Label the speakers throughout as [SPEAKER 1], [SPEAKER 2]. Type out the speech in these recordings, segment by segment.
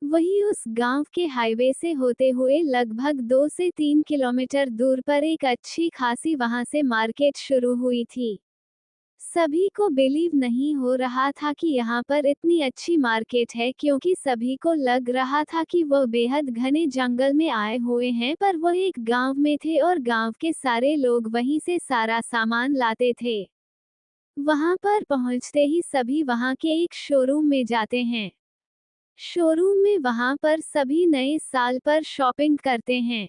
[SPEAKER 1] वहीं उस गांव के हाईवे से होते हुए लगभग 2 से 3 किलोमीटर दूर पर एक अच्छी खासी वहां से मार्केट शुरू हुई थी। सभी को बिलीव नहीं हो रहा था कि यहाँ पर इतनी अच्छी मार्केट है, क्योंकि सभी को लग रहा था कि वह बेहद घने जंगल में आए हुए हैं, पर वह एक गांव में थे और गांव के सारे लोग वहीं से सारा सामान लाते थे। वहां पर पहुंचते ही सभी वहां के एक शोरूम में जाते हैं। शोरूम में वहां पर सभी नए साल पर शॉपिंग करते हैं।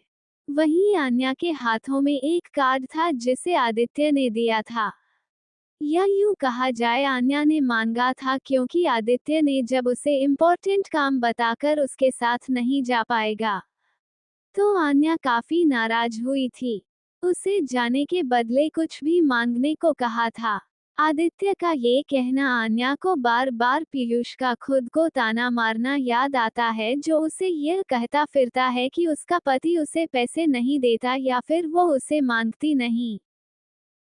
[SPEAKER 1] वहीं आन्या के हाथों में एक कार्ड था जिसे आदित्य ने दिया था, या यूं कहा जाए आन्या ने मांगा था, क्योंकि आदित्य ने जब उसे इम्पोर्टेंट काम बताकर उसके साथ नहीं जा पाएगा तो आन्या काफी नाराज हुई थी। उसे जाने के बदले कुछ भी मांगने को कहा था। आदित्य का ये कहना आन्या को बार बार पीयूष का खुद को ताना मारना याद आता है, जो उसे यह कहता फिरता है कि उसका पति उसे पैसे नहीं देता या फिर वो उसे मांगती नहीं।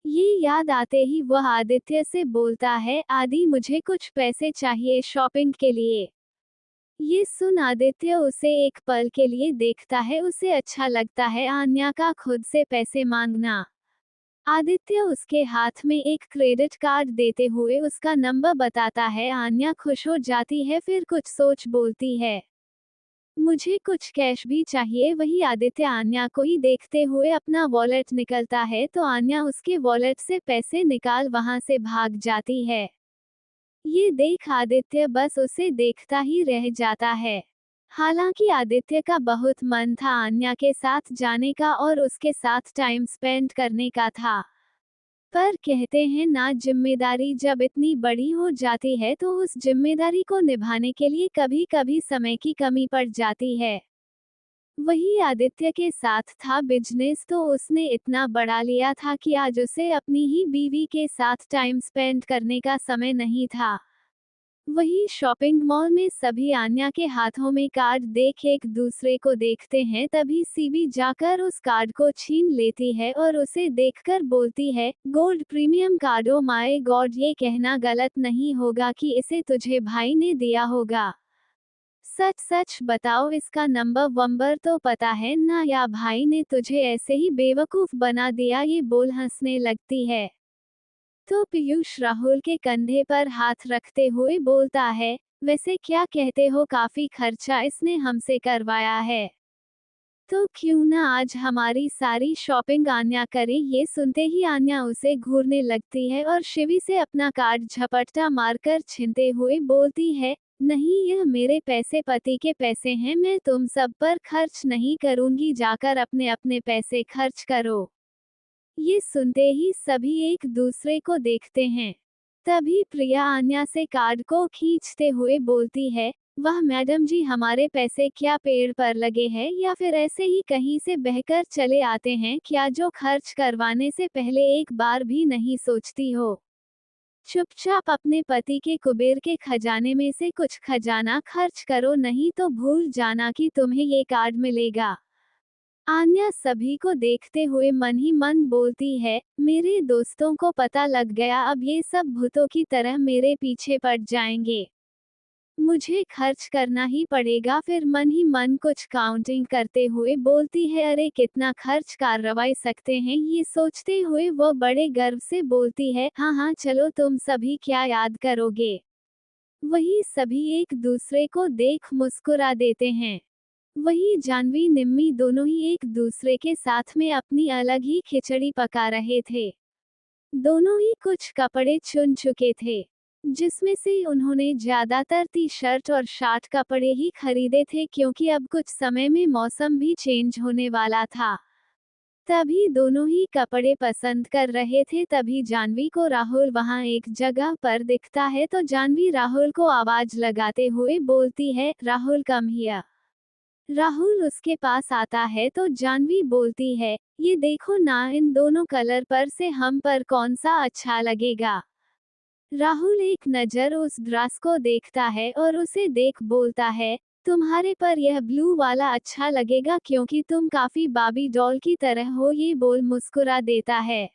[SPEAKER 1] ये याद आते ही वह आदित्य से बोलता है, आदि मुझे कुछ पैसे चाहिए शॉपिंग के लिए। ये सुन आदित्य उसे एक पल के लिए देखता है, उसे अच्छा लगता है आन्या का खुद से पैसे मांगना। आदित्य उसके हाथ में एक क्रेडिट कार्ड देते हुए उसका नंबर बताता है। आन्या खुश हो जाती है, फिर कुछ सोच बोलती है, मुझे कुछ कैश भी चाहिए। वही आदित्य आन्या को ही देखते हुए अपना वॉलेट निकलता है तो आन्या उसके वॉलेट से पैसे निकाल वहां से भाग जाती है। ये देख आदित्य बस उसे देखता ही रह जाता है। हालांकि आदित्य का बहुत मन था आन्या के साथ जाने का और उसके साथ टाइम स्पेंड करने का था, पर कहते हैं ना, जिम्मेदारी जब इतनी बड़ी हो जाती है तो उस जिम्मेदारी को निभाने के लिए कभी कभी समय की कमी पड़ जाती है। वही आदित्य के साथ था बिजनेस, तो उसने इतना बढ़ा लिया था कि आज उसे अपनी ही बीवी के साथ टाइम स्पेंड करने का समय नहीं था। वही शॉपिंग मॉल में सभी आन्या के हाथों में कार्ड देख एक दूसरे को देखते हैं, तभी सीबी जाकर उस कार्ड को छीन लेती है और उसे देखकर बोलती है, gold premium card. Oh my God, ये कहना गलत नहीं होगा कि इसे तुझे भाई ने दिया होगा। सच सच बताओ, इसका नंबर वंबर तो पता है ना, या भाई ने तुझे ऐसे ही बेवकूफ बना दिया। ये बोल हंसने लगती है तो पीयूष राहुल के कंधे पर हाथ रखते हुए बोलता है, वैसे क्या कहते हो, काफी खर्चा इसने हमसे करवाया है, तो क्यों ना आज हमारी सारी शॉपिंग आन्या करे। ये सुनते ही आन्या उसे घूरने लगती है और शिवी से अपना कार्ड झपट्टा मारकर छीनते हुए बोलती है, नहीं, यह मेरे पैसे, पति के पैसे हैं, मैं तुम सब पर खर्च नहीं करूंगी, जाकर अपने अपने पैसे खर्च करो। ये सुनते ही सभी एक दूसरे को देखते हैं। तभी प्रिया आन्या से कार्ड को खींचते हुए बोलती है, वाह मैडम जी, हमारे पैसे क्या पेड़ पर लगे हैं या फिर ऐसे ही कहीं से बहकर चले आते हैं क्या, जो खर्च करवाने से पहले एक बार भी नहीं सोचती हो। चुपचाप अपने पति के कुबेर के खजाने में से कुछ खजाना खर्च करो, नहीं तो भूल जाना कि तुम्हें ये कार्ड मिलेगा। आन्या सभी को देखते हुए मन ही मन बोलती है, मेरे दोस्तों को पता लग गया, अब ये सब भूतों की तरह मेरे पीछे पड़ जाएंगे, मुझे खर्च करना ही पड़ेगा। फिर मन ही मन कुछ काउंटिंग करते हुए बोलती है, अरे कितना खर्च करवा सकते हैं। ये सोचते हुए वो बड़े गर्व से बोलती है, हाँ हाँ चलो, तुम सभी क्या याद करोगे। वही सभी एक दूसरे को देख मुस्कुरा देते हैं। वही जानवी निम्मी दोनों ही एक दूसरे के साथ में अपनी अलग ही खिचड़ी पका रहे थे। दोनों ही कुछ कपड़े चुन चुके थे, जिसमें से उन्होंने ज्यादातर टी शर्ट और शर्ट कपड़े ही खरीदे थे, क्योंकि अब कुछ समय में मौसम भी चेंज होने वाला था। तभी दोनों ही कपड़े पसंद कर रहे थे, तभी जानवी को राहुल वहां एक जगह पर दिखता है, तो जानवी राहुल को आवाज लगाते हुए बोलती है, राहुल कम हियर। राहुल उसके पास आता है तो जानवी बोलती है, ये देखो ना, इन दोनों कलर पर से हम पर कौन सा अच्छा लगेगा। राहुल एक नज़र उस ड्रेस को देखता है और उसे देख बोलता है, तुम्हारे पर यह ब्लू वाला अच्छा लगेगा, क्योंकि तुम काफी बाबी डॉल की तरह हो। ये बोल मुस्कुरा देता है।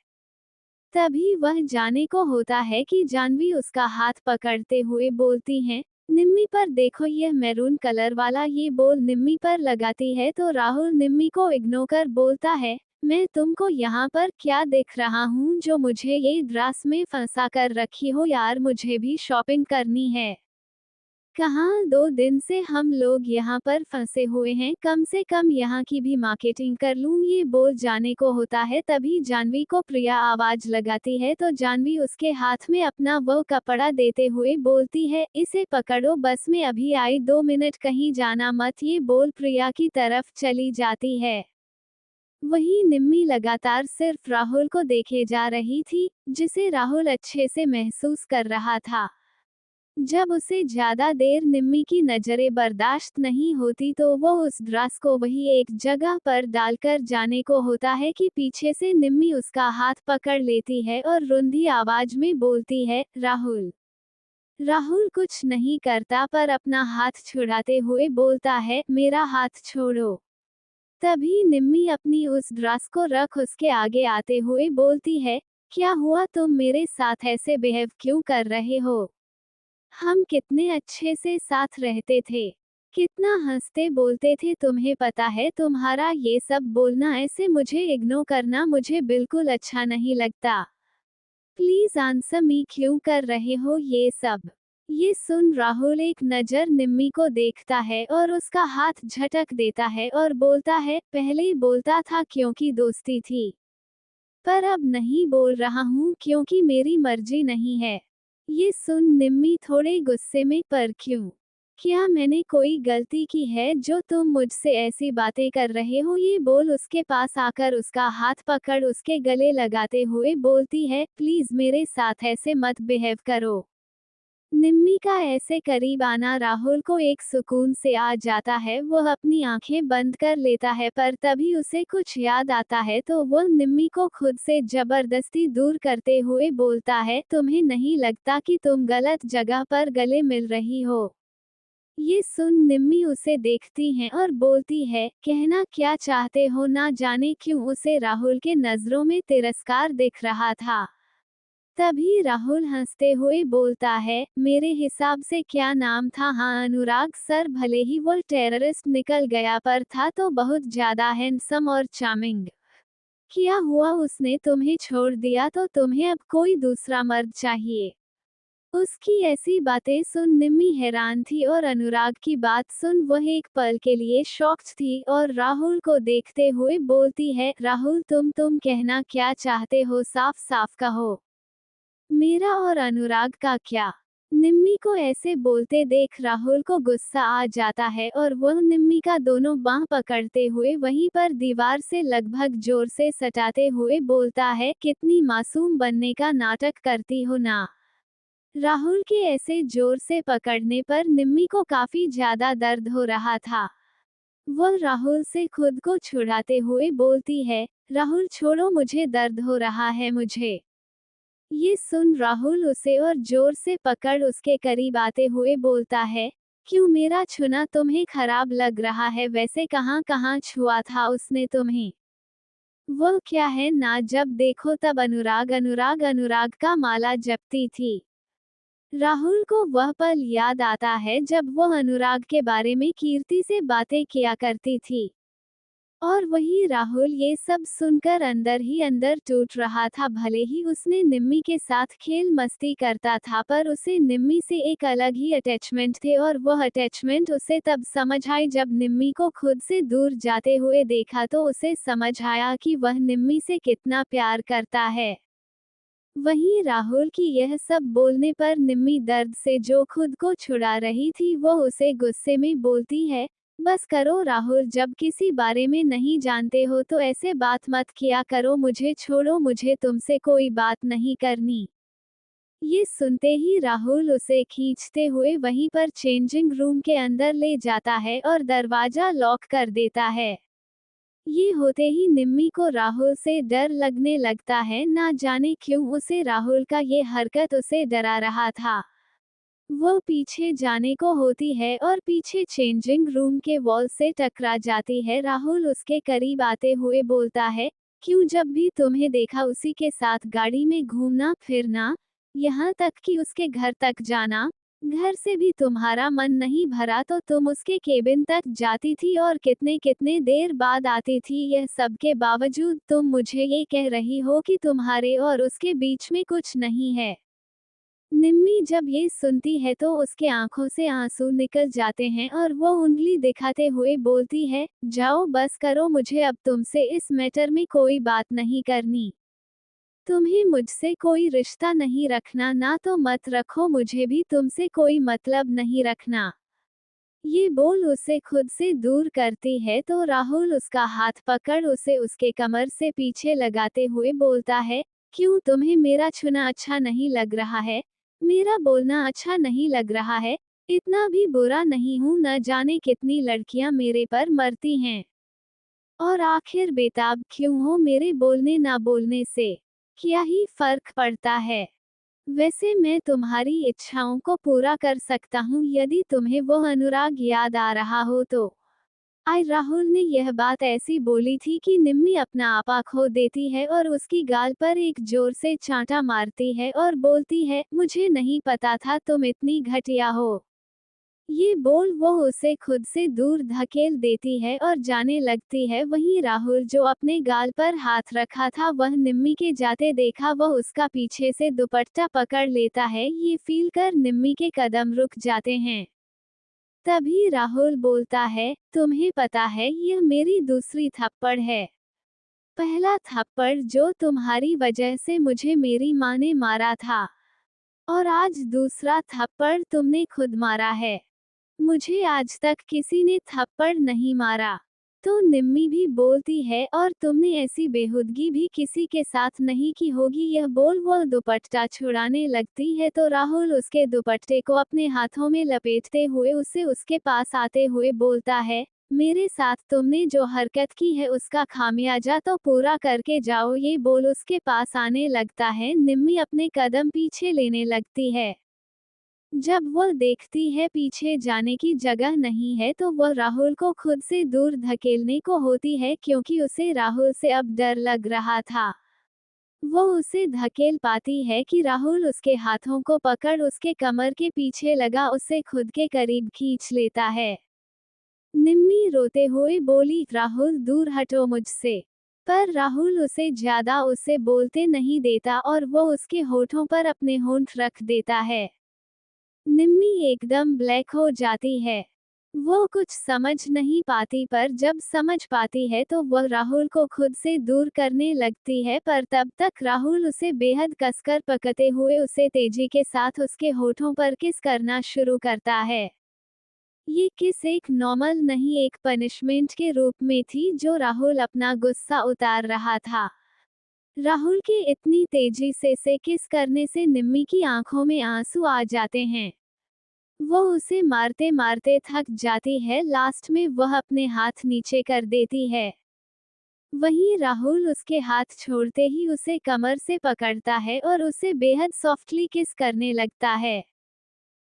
[SPEAKER 1] तभी वह जाने को होता है कि जानवी उसका हाथ पकड़ते हुए बोलती हैं, निम्मी पर देखो, यह मैरून कलर वाला। ये बोल निम्मी पर लगाती है तो राहुल निम्मी को इग्नोर कर बोलता है, मैं तुमको यहाँ पर क्या देख रहा हूँ जो मुझे ये ड्रास में फंसा कर रखी हो यार, मुझे भी शॉपिंग करनी है। कहाँ 2 दिन से हम लोग यहाँ पर फंसे हुए हैं, कम से कम यहाँ की भी मार्केटिंग कर लूँ। ये बोल जाने को होता है, तभी जानवी को प्रिया आवाज लगाती है तो जानवी उसके हाथ में अपना वो कपड़ा देते हुए बोलती है, इसे पकड़ो, बस में अभी आई, 2 मिनट कहीं जाना मत। ये बोल प्रिया की तरफ चली जाती है। वहीं निम्मी लगातार सिर्फ राहुल को देखे जा रही थी, जिसे राहुल अच्छे से महसूस कर रहा था। जब उसे ज्यादा देर निम्मी की नजरें बर्दाश्त नहीं होती तो वो उस ड्रेस को वही एक जगह पर डालकर जाने को होता है कि पीछे से निम्मी उसका हाथ पकड़ लेती है और रुंधी आवाज में बोलती है, राहुल। राहुल कुछ नहीं करता पर अपना हाथ छुड़ाते हुए बोलता है, मेरा हाथ छोड़ो। तभी निम्मी अपनी उस ड्रेस को रख उसके आगे आते हुए बोलती है, क्या हुआ, तुम मेरे साथ ऐसे बिहेव क्यों कर रहे हो? हम कितने अच्छे से साथ रहते थे, कितना हंसते बोलते थे, तुम्हें पता है तुम्हारा ये सब बोलना, ऐसे मुझे इग्नोर करना मुझे बिल्कुल अच्छा नहीं लगता। प्लीज आंसर मी, क्यों कर रहे हो ये सब? ये सुन राहुल एक नजर निम्मी को देखता है और उसका हाथ झटक देता है और बोलता है, पहले ही बोलता था क्योंकि दोस्ती थी, पर अब नहीं बोल रहा हूँ क्योंकि मेरी मर्जी नहीं है। ये सुन निम्मी थोड़े गुस्से में, पर क्यों? क्या मैंने कोई गलती की है जो तुम मुझसे ऐसी बातें कर रहे हो? ये बोल उसके पास आकर उसका हाथ पकड़ उसके गले लगाते हुए बोलती है, प्लीज मेरे साथ ऐसे मत बिहेव करो। निम्मी का ऐसे करीब आना राहुल को एक सुकून से आ जाता है, वह अपनी आंखें बंद कर लेता है, पर तभी उसे कुछ याद आता है तो वह निम्मी को खुद से जबरदस्ती दूर करते हुए बोलता है, तुम्हें नहीं लगता कि तुम गलत जगह पर गले मिल रही हो? ये सुन निम्मी उसे देखती है और बोलती है, कहना क्या चाहते हो? ना जाने क्यों उसे राहुल के नजरों में तिरस्कार दिख रहा था। तभी राहुल हंसते हुए बोलता है, मेरे हिसाब से क्या नाम था? हाँ, अनुराग सर। भले ही वो टेररिस्ट निकल गया पर था तो बहुत ज्यादा हैंडसम और चार्मिंग। क्या हुआ, उसने तुम्हें छोड़ दिया तो तुम्हें अब कोई दूसरा मर्द चाहिए? उसकी ऐसी बातें सुन निम्मी हैरान थी और अनुराग की बात सुन वह एक पल के लिए शॉक्ड थी और राहुल को देखते हुए बोलती है, राहुल तुम कहना क्या चाहते हो? साफ साफ कहो। मेरा और अनुराग का क्या? निम्मी को ऐसे बोलते देख राहुल को गुस्सा आ जाता है और वह निम्मी का दोनों बांह पकड़ते हुए वहीं पर दीवार से लगभग जोर से सटाते हुए बोलता है, कितनी मासूम बनने का नाटक करती हो ना। राहुल के ऐसे जोर से पकड़ने पर निम्मी को काफी ज्यादा दर्द हो रहा था। वह राहुल से खुद को छुड़ाते हुए बोलती है, राहुल छोड़ो, मुझे दर्द हो रहा है मुझे। ये सुन राहुल उसे और जोर से पकड़ उसके करीब आते हुए बोलता है, क्यों, मेरा छूना तुम्हें खराब लग रहा है? वैसे कहाँ कहाँ छुआ था उसने तुम्हें? वह क्या है ना, जब देखो तब अनुराग अनुराग अनुराग का माला जपती थी। राहुल को वह पल याद आता है जब वह अनुराग के बारे में कीर्ति से बातें किया करती थी। और वही राहुल ये सब सुनकर अंदर ही अंदर टूट रहा था। भले ही उसने निम्मी के साथ खेल मस्ती करता था पर उसे निम्मी से एक अलग ही अटैचमेंट थे और वह अटैचमेंट उसे तब समझ आई जब निम्मी को खुद से दूर जाते हुए देखा तो उसे समझ आया कि वह निम्मी से कितना प्यार करता है। वहीं राहुल की यह सब बोलने पर निम्मी दर्द से जो खुद को छुड़ा रही थी वो उसे गुस्से में बोलती है, बस करो राहुल, जब किसी बारे में नहीं जानते हो तो ऐसे बात मत किया करो, मुझे छोड़ो, मुझे तुमसे कोई बात नहीं करनी। ये सुनते ही राहुल उसे खींचते हुए वहीं पर चेंजिंग रूम के अंदर ले जाता है और दरवाजा लॉक कर देता है। ये होते ही निम्मी को राहुल से डर लगने लगता है, ना जाने क्यों उसे राहुल का ये हरकत उसे डरा रहा था। वो पीछे जाने को होती है और पीछे चेंजिंग रूम के वॉल से टकरा जाती है। राहुल उसके करीब आते हुए बोलता है, क्यों, जब भी तुम्हें देखा उसी के साथ गाड़ी में घूमना फिरना, यहाँ तक कि उसके घर तक जाना, घर से भी तुम्हारा मन नहीं भरा तो तुम उसके केबिन तक जाती थी और कितने कितने देर बाद आती थी। यह सब के बावजूद तुम मुझे ये कह रही हो कि तुम्हारे और उसके बीच में कुछ नहीं है। निम्मी जब ये सुनती है तो उसके आंखों से आंसू निकल जाते हैं और वो उंगली दिखाते हुए बोलती है, जाओ बस करो, मुझे अब तुमसे इस मैटर में कोई बात नहीं करनी। तुम्हें मुझसे कोई रिश्ता नहीं रखना, ना तो मत रखो, मुझे भी तुमसे कोई मतलब नहीं रखना। ये बोल उसे खुद से दूर करती है तो राहुल उसका हाथ पकड़ उसे उसके कमर से पीछे लगाते हुए बोलता है, क्यों तुम्हें मेरा छूना अच्छा नहीं लग रहा है? मेरा बोलना अच्छा नहीं लग रहा है? इतना भी बुरा नहीं हूं, न जाने कितनी लड़कियां मेरे पर मरती हैं। और आखिर बेताब क्यों हो मेरे बोलने ना बोलने से? क्या ही फर्क पड़ता है? वैसे मैं तुम्हारी इच्छाओं को पूरा कर सकता हूँ यदि तुम्हें वो अनुराग याद आ रहा हो तो। आई राहुल ने यह बात ऐसी बोली थी कि निम्मी अपना आपा खो देती है और उसकी गाल पर एक जोर से चांटा मारती है और बोलती है, मुझे नहीं पता था तुम इतनी घटिया हो। ये बोल वो उसे खुद से दूर धकेल देती है और जाने लगती है। वहीं राहुल जो अपने गाल पर हाथ रखा था वह निम्मी के जाते देखा वह उसका पीछे से दुपट्टा पकड़ लेता है। ये फील कर निम्मी के कदम रुक जाते हैं। तभी राहुल बोलता है, तुम्हें पता है यह मेरी दूसरी थप्पड़ है। पहला थप्पड़ जो तुम्हारी वजह से मुझे मेरी माँ ने मारा था, और आज दूसरा थप्पड़ तुमने खुद मारा है। मुझे आज तक किसी ने थप्पड़ नहीं मारा। तो निम्मी भी बोलती है, और तुमने ऐसी बेहुदगी भी किसी के साथ नहीं की होगी। यह बोल वो दुपट्टा छुड़ाने लगती है तो राहुल उसके दुपट्टे को अपने हाथों में लपेटते हुए उसे उसके पास आते हुए बोलता है, मेरे साथ तुमने जो हरकत की है उसका खामियाजा तो पूरा करके जाओ। ये बोल उसके पास आने लगता है। निम्मी अपने कदम पीछे लेने लगती है। जब वो देखती है पीछे जाने की जगह नहीं है तो वह राहुल को खुद से दूर धकेलने को होती है क्योंकि उसे राहुल से अब डर लग रहा था। वो उसे धकेल पाती है कि राहुल उसके हाथों को पकड़ उसके कमर के पीछे लगा उसे खुद के करीब खींच लेता है। निम्मी रोते हुए बोली, राहुल दूर हटो मुझसे। पर राहुल उसे ज्यादा उसे बोलते नहीं देता और वो उसके होठों पर अपने होंठ रख देता है। निम्मी एकदम ब्लैक हो जाती है। वो कुछ समझ नहीं पाती पर जब समझ पाती है तो वह राहुल को खुद से दूर करने लगती है, पर तब तक राहुल उसे बेहद कसकर पकड़ते हुए उसे तेजी के साथ उसके होठों पर किस करना शुरू करता है। ये किस एक नॉर्मल नहीं एक पनिशमेंट के रूप में थी जो राहुल अपना गुस्सा उतार रहा था। राहुल के इतनी तेजी से किस करने से निम्मी की आंखों में आंसू आ जाते हैं। वो उसे मारते मारते थक जाती है। लास्ट में वह अपने हाथ नीचे कर देती है। वहीं राहुल उसके हाथ छोड़ते ही उसे कमर से पकड़ता है और उसे बेहद सॉफ्टली किस करने लगता है।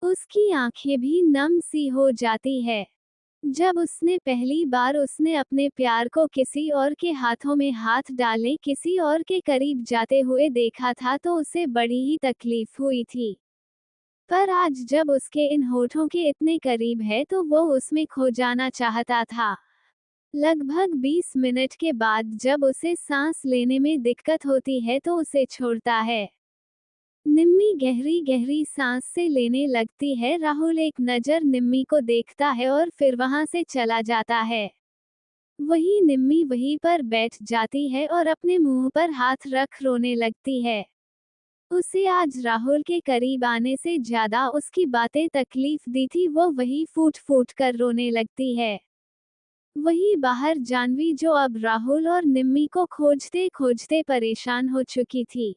[SPEAKER 1] उसकी आंखें भी नम सी हो जाती है। जब उसने पहली बार उसने अपने प्यार को किसी और के हाथों में हाथ डालने किसी और के करीब जाते हुए देखा था तो उसे बड़ी ही तकलीफ हुई थी। पर आज जब उसके इन होठों के इतने करीब है तो वो उसमें खो जाना चाहता था। लगभग 20 मिनट के बाद जब उसे सांस लेने में दिक्कत होती है तो उसे छोड़ता है। निम्मी गहरी गहरी सांस से लेने लगती है। राहुल एक नज़र निम्मी को देखता है और फिर वहां से चला जाता है। वही निम्मी वहीं पर बैठ जाती है और अपने मुंह पर हाथ रख रोने लगती है। उसे आज राहुल के करीब आने से ज्यादा उसकी बातें तकलीफ दी थी। वो वही फूट फूट कर रोने लगती है। वही बाहर जानवी जो अब राहुल और निम्मी को खोजते खोजते परेशान हो चुकी थी।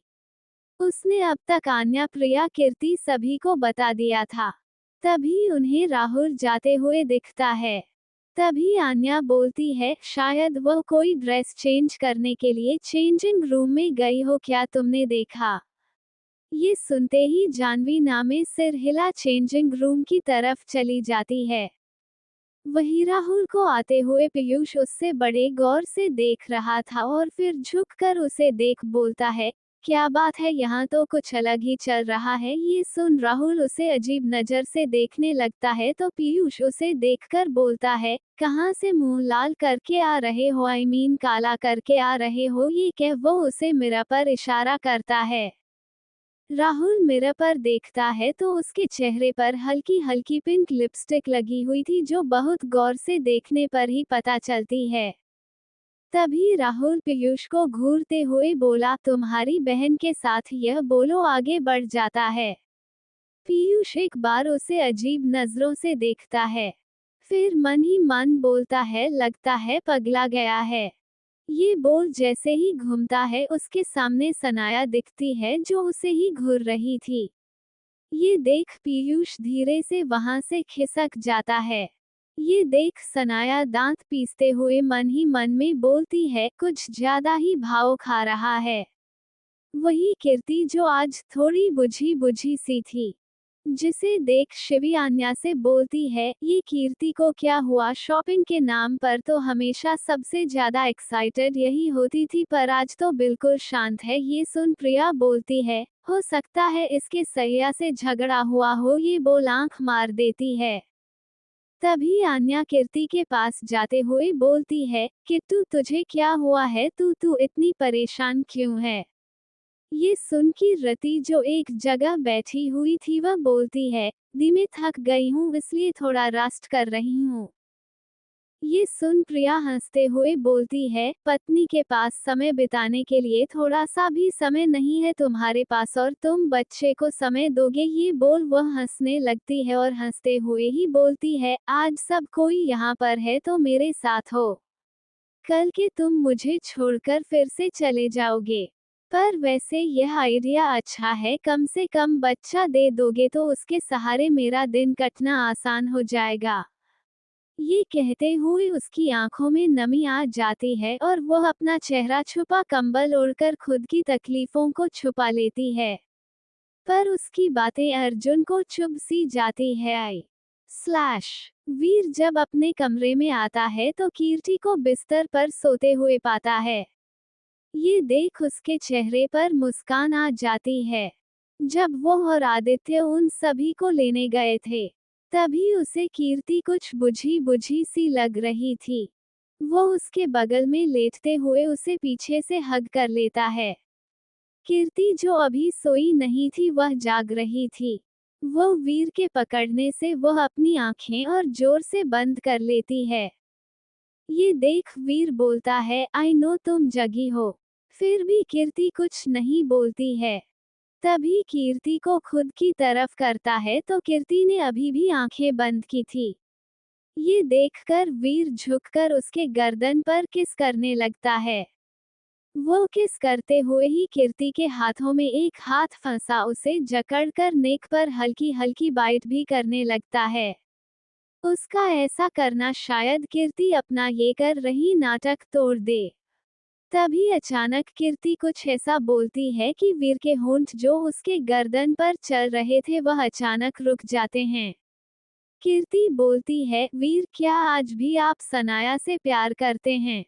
[SPEAKER 1] उसने अब तक आन्या, प्रिया, कीर्ति सभी को बता दिया था। तभी उन्हें राहुल जाते हुए दिखता है। तभी आन्या बोलती है, शायद वह कोई ड्रेस चेंज करने के लिए चेंजिंग रूम में गई हो, क्या तुमने देखा? ये सुनते ही जानवी नामे सिर हिला चेंजिंग रूम की तरफ चली जाती है। वही राहुल को आते हुए पीयूष उससे बड़े गौर से देख रहा था और फिर झुककर उसे देख बोलता है, क्या बात है, यहाँ तो कुछ अलग ही चल रहा है। ये सुन राहुल उसे अजीब नजर से देखने लगता है तो पीयूष उसे देखकर बोलता है, कहाँ से मुंह लाल करके आ रहे हो, आई मीन काला करके आ रहे हो। ये कह वो उसे मिरर पर इशारा करता है। राहुल मिरर पर देखता है तो उसके चेहरे पर हल्की हल्की पिंक लिपस्टिक लगी हुई थी, जो बहुत गौर से देखने पर ही पता चलती है। तभी राहुल पीयूष को घूरते हुए बोला, तुम्हारी बहन के साथ यह बोलो आगे बढ़ जाता है। पीयूष एक बार उसे अजीब नजरों से देखता है, फिर मन ही मन बोलता है, लगता है पगला गया है। ये बोल जैसे ही घूमता है उसके सामने सनाया दिखती है, जो उसे ही घूर रही थी। ये देख पीयूष धीरे से वहां से खिसक जाता है। ये देख सनाया दांत पीसते हुए मन ही मन में बोलती है, कुछ ज्यादा ही भाव खा रहा है। वही कीर्ति जो आज थोड़ी बुझी बुझी सी थी, जिसे देख शिवी आन्या से बोलती है, ये कीर्ति को क्या हुआ, शॉपिंग के नाम पर तो हमेशा सबसे ज्यादा एक्साइटेड यही होती थी, पर आज तो बिल्कुल शांत है। ये सुन प्रिया बोलती है, हो सकता है इसके सैया से झगड़ा हुआ हो। ये बोल आंख मार देती है। तभी आन्या कीर्ति के पास जाते हुए बोलती है, किट्टू तुझे क्या हुआ है, तू इतनी परेशान क्यों है। ये सुन की रति जो एक जगह बैठी हुई थी वह बोलती है, दी मैं थक गई हूँ इसलिए थोड़ा रेस्ट कर रही हूँ। ये सुन प्रिया हंसते हुए बोलती है, पत्नी के पास समय बिताने के लिए थोड़ा सा भी समय नहीं है तुम्हारे पास और तुम बच्चे को समय दोगे। ये बोल वह हंसने लगती है और हंसते हुए ही बोलती है, आज सब कोई यहाँ पर है तो मेरे साथ हो, कल के तुम मुझे छोड़कर फिर से चले जाओगे। पर वैसे यह आइडिया अच्छा है, कम से कम बच्चा दे दोगे तो उसके सहारे मेरा दिन कटना आसान हो जाएगा। ये कहते हुए उसकी आंखों में नमी आ जाती है और वह अपना चेहरा छुपा कंबल ओढ़कर खुद की तकलीफों को छुपा लेती है। पर उसकी बातें अर्जुन को चुभ सी जाती है। वीर जब अपने कमरे में आता है तो कीर्ति को बिस्तर पर सोते हुए पाता है। ये देख उसके चेहरे पर मुस्कान आ जाती है। जब वो और आदित्य उन सभी को लेने गए थे, तभी उसे कीर्ति कुछ बुझी बुझी सी लग रही थी। वो उसके बगल में लेटते हुए उसे पीछे से हग कर लेता है। कीर्ति जो अभी सोई नहीं थी वह जाग रही थी। वो वीर के पकड़ने से वह अपनी आंखें और जोर से बंद कर लेती है। ये देख वीर बोलता है, आई नो तुम जगी हो। फिर भी कीर्ति कुछ नहीं बोलती है। तभी कीर्ति को खुद की तरफ करता है तो कीर्ति ने अभी भी आंखें बंद की थी। ये देखकर वीर झुककर उसके गर्दन पर किस करने लगता है। वो किस करते हुए ही कीर्ति के हाथों में एक हाथ फंसा उसे जकड़कर नेक पर हल्की हल्की बाइट भी करने लगता है। उसका ऐसा करना शायद कीर्ति अपना ये कर रही नाटक तोड़ दे। तभी अचानक कीर्ति कुछ ऐसा बोलती है कि वीर के होंठ जो उसके गर्दन पर चल रहे थे वह अचानक रुक जाते हैं। कीर्ति बोलती है, वीर क्या आज भी आप सनाया से प्यार करते हैं।